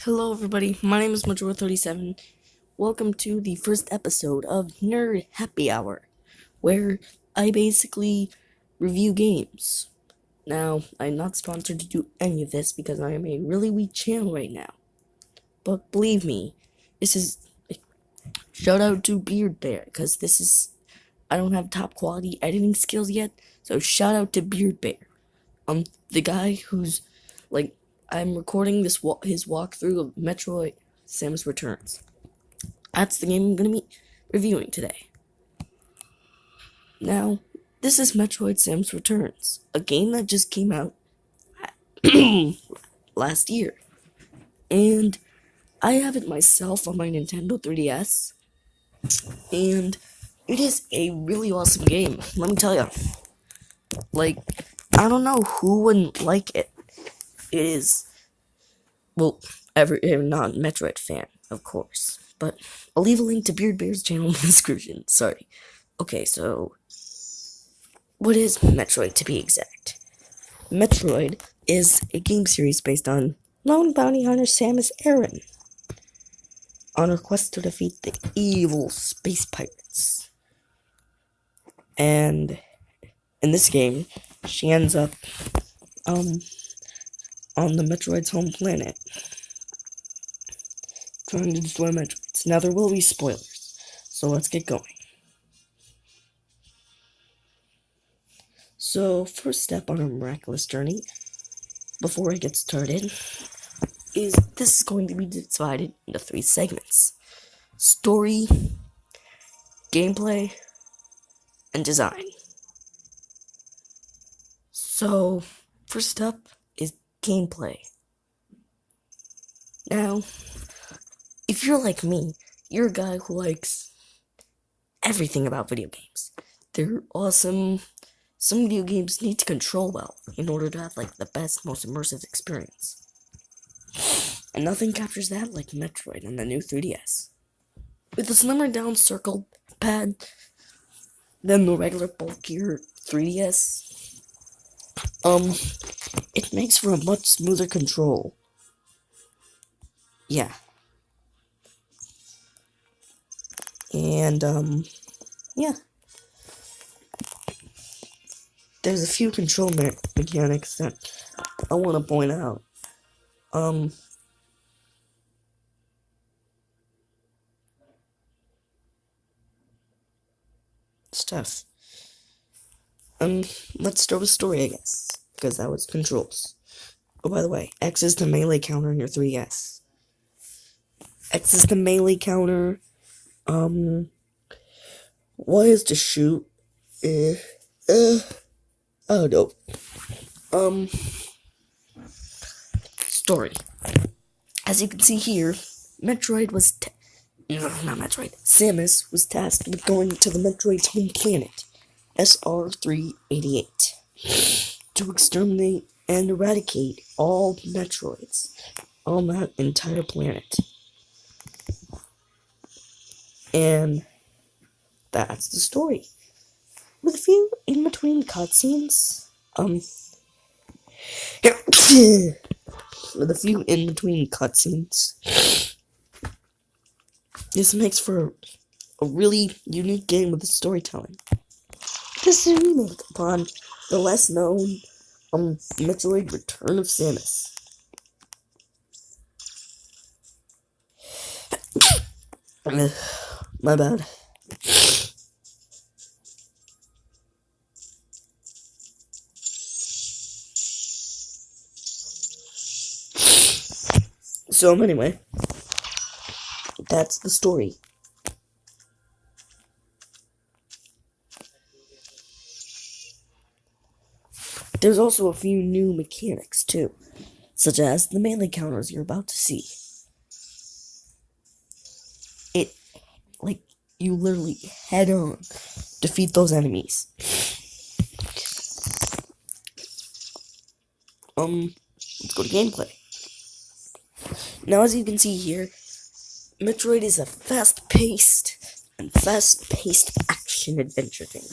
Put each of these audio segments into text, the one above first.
Hello everybody, my name is Metroid37. Welcome to the first episode of Nerd Happy Hour, where I basically review games. Now, I'm not sponsored to do any of this because I am a really weak channel right now. But believe me, this is shout out to Beardbear because I don't have top quality editing skills yet, so shout out to Beardbear. The guy who's like I'm recording his walkthrough of Metroid Samus Returns. That's the game I'm going to be reviewing today. Now, this is Metroid Samus Returns, a game that just came out last year. And I have it myself on my Nintendo 3DS. And it is a really awesome game, let me tell you. Like, I don't know who wouldn't like it. It is, well, not a Metroid fan, of course. But I'll leave a link to Beardbear's channel in the description. Sorry. Okay, so what is Metroid to be exact? Metroid is a game series based on lone bounty hunter Samus Aran on her quest to defeat the evil space pirates. And in this game, she ends up on the Metroid's home planet trying to destroy Metroids. Now there will be spoilers, so let's get going. So, first step on our miraculous journey, before I get started, is this is going to be divided into 3 segments: story, gameplay, and design. So, first up is gameplay. Now, if you're like me, you're a guy who likes everything about video games. They're awesome. Some video games need to control well in order to have the best, most immersive experience. And nothing captures that like Metroid on the new 3DS. With a slimmer down circle pad than the regular bulkier 3DS, it makes for a much smoother control. Yeah. And, yeah. There's a few control mechanics that I want to point out. Stuff. Let's start with story, I guess, because that was controls. Oh, by the way, X is the melee counter in your 3DS. X is the melee counter. Y is to shoot. Oh no. Story. As you can see here, Samus was tasked with going to the Metroid's home planet, SR-388, to exterminate and eradicate all Metroids on that entire planet. And that's the story. With a few in-between cutscenes, this makes for a really unique game with the storytelling. This is a remake upon the less known Metroid Return of Samus. My bad. So anyway, that's the story. There's also a few new mechanics too, such as the melee counters you're about to see. You literally head-on defeat those enemies. Let's go to gameplay. Now, as you can see here, Metroid is a fast-paced action adventure game.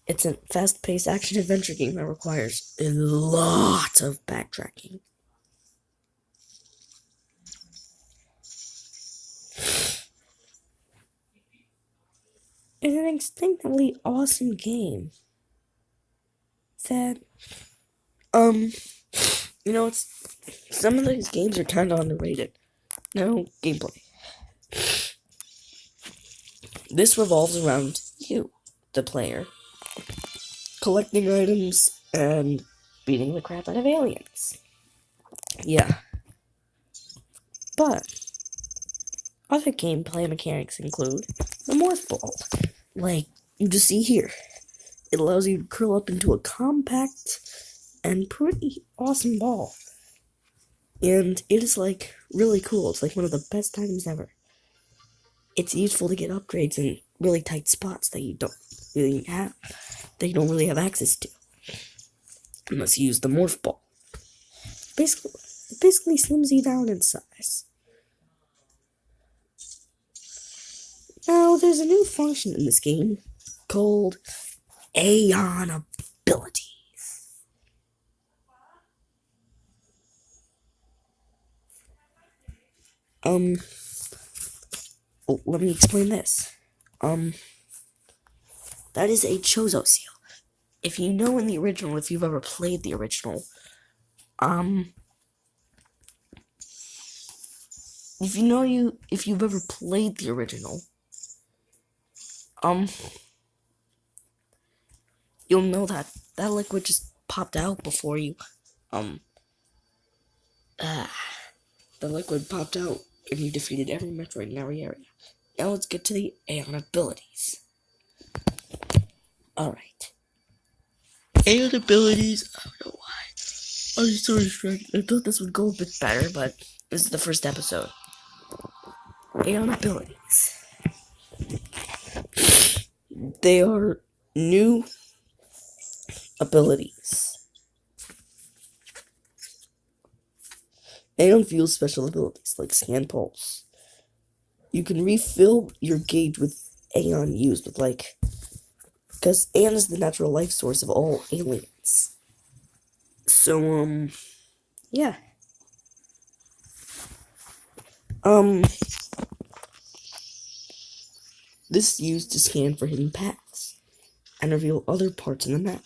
It's a fast-paced action-adventure game that requires a lot of backtracking. It's an instinctively awesome game that, it's some of these games are kind of underrated. No gameplay. This revolves around you, the player, collecting items and beating the crap out of aliens. Yeah. But other gameplay mechanics include the morph ball, like you just see here. It allows you to curl up into a compact and pretty awesome ball. And it is like really cool. It's like one of the best items ever. It's useful to get upgrades in really tight spots that you don't really have access to. Unless you use the morph ball. It basically slims you down in size. Now, there's a new function in this game called Aeon abilities. Let me explain this. That is a Chozo seal. If you know in the original, if you've ever played the original, if you've ever played the original, you'll know that that liquid just popped out before you, the liquid popped out and you defeated every Metroid in every area. Now let's get to the Aeon abilities. Alright. Aeon abilities, I don't know why. I was so distracted. I thought this would go a bit better, but this is the first episode. Aeon abilities. They are new abilities. Aeon fuels special abilities like Scan Pulse. You can refill your gauge with Aeon used with because Aeon is the natural life source of all aliens. So, yeah. This is used to scan for hidden paths and reveal other parts in the map.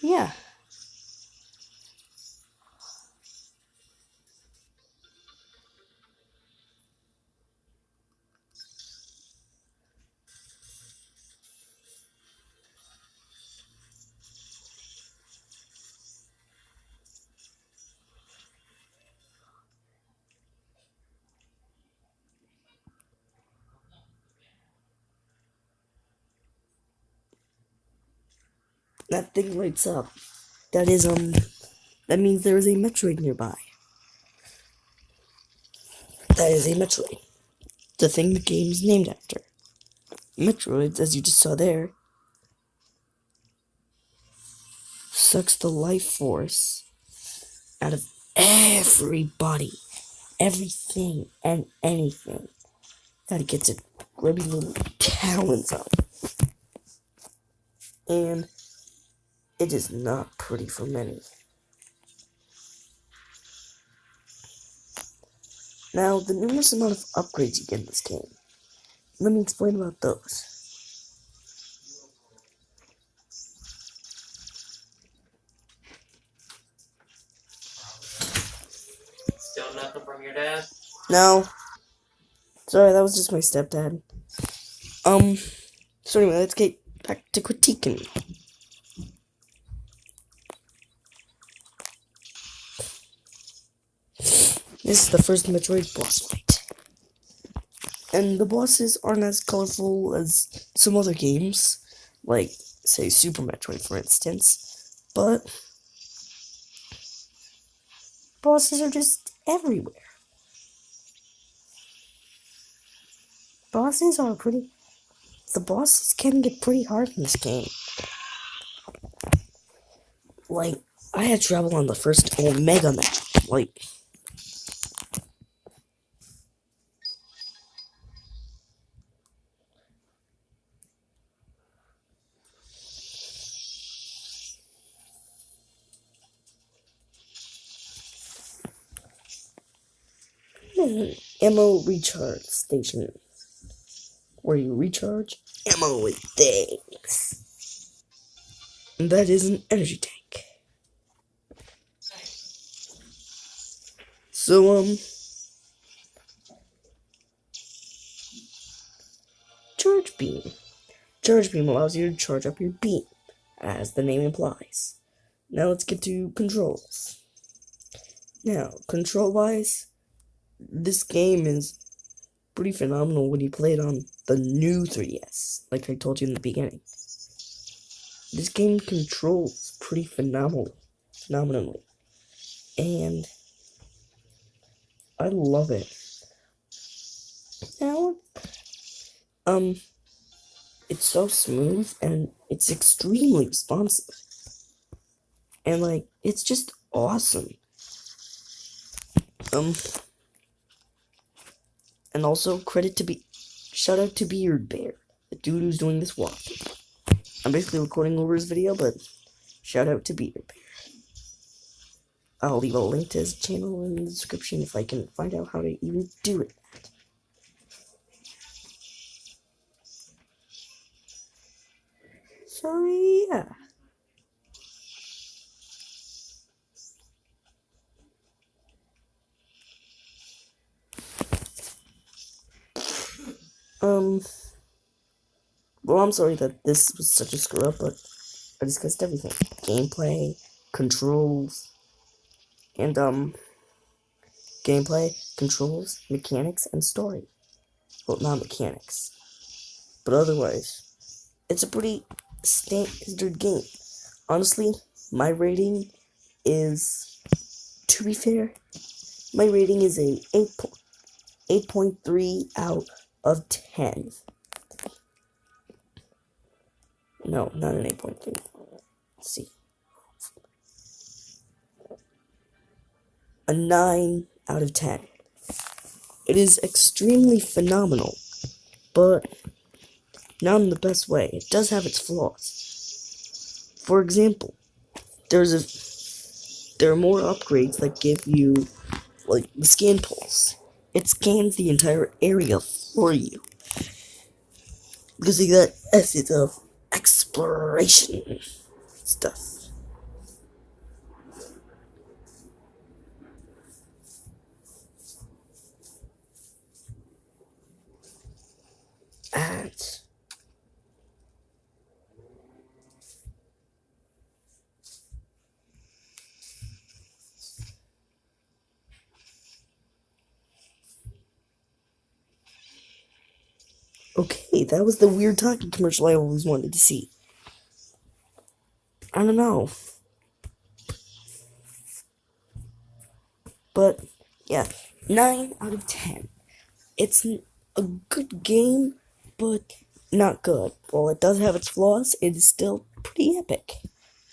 Yeah. That thing lights up. That means there is a Metroid nearby. That is a Metroid. The thing the game is named after. Metroids, as you just saw there, sucks the life force out of everybody, everything, and anything that it gets its grubby little talons on. And it is not pretty for many. Now, the numerous amount of upgrades you get in this game. Let me explain about those. Still nothing from your dad? No. Sorry, that was just my stepdad. So anyway, let's get back to critiquing. This is the first Metroid boss fight. And the bosses aren't as colorful as some other games, like, say, Super Metroid, for instance, but bosses are just everywhere. The bosses can get pretty hard in this game. Like, I had trouble on the first Omega map. Like, ammo recharge station where you recharge ammo with things. And that is an energy tank. So, charge beam. Charge beam allows you to charge up your beam, as the name implies. Now let's get to controls. Now, control-wise, this game is pretty phenomenal when you play it on the new 3DS, like I told you in the beginning. This game controls pretty phenomenally, and I love it. Now, it's so smooth and it's extremely responsive, and like it's just awesome. And also shout out to Beardbear, the dude who's doing this walk. I'm basically recording over his video, but shout out to Beardbear. I'll leave a link to his channel in the description if I can find out how to even do it. So yeah. Well, I'm sorry that this was such a screw up, but I discussed everything. Gameplay, controls, and mechanics, and story. Well, not mechanics, but otherwise, it's a pretty standard game. Honestly, my rating is, to be fair, my rating is a 8.3 out of 10. No, not an 8.3. Let's see. A 9 out of 10. It is extremely phenomenal, but not in the best way. It does have its flaws. For example, there are more upgrades that give you, like, the scan pulse. It scans the entire area for you. Because you got essence of exploration stuff. And okay, that was the weird talking commercial I always wanted to see. I don't know. But, yeah, 9 out of 10. It's a good game, but not good. While it does have its flaws, it is still pretty epic.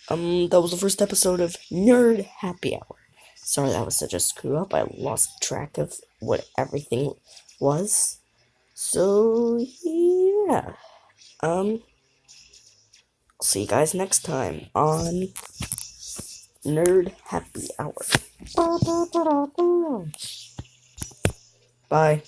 That was the first episode of Nerd Happy Hour. Sorry that was such a screw up. I lost track of what everything was. So, yeah. I'll see you guys next time on Nerd Happy Hour. Bye.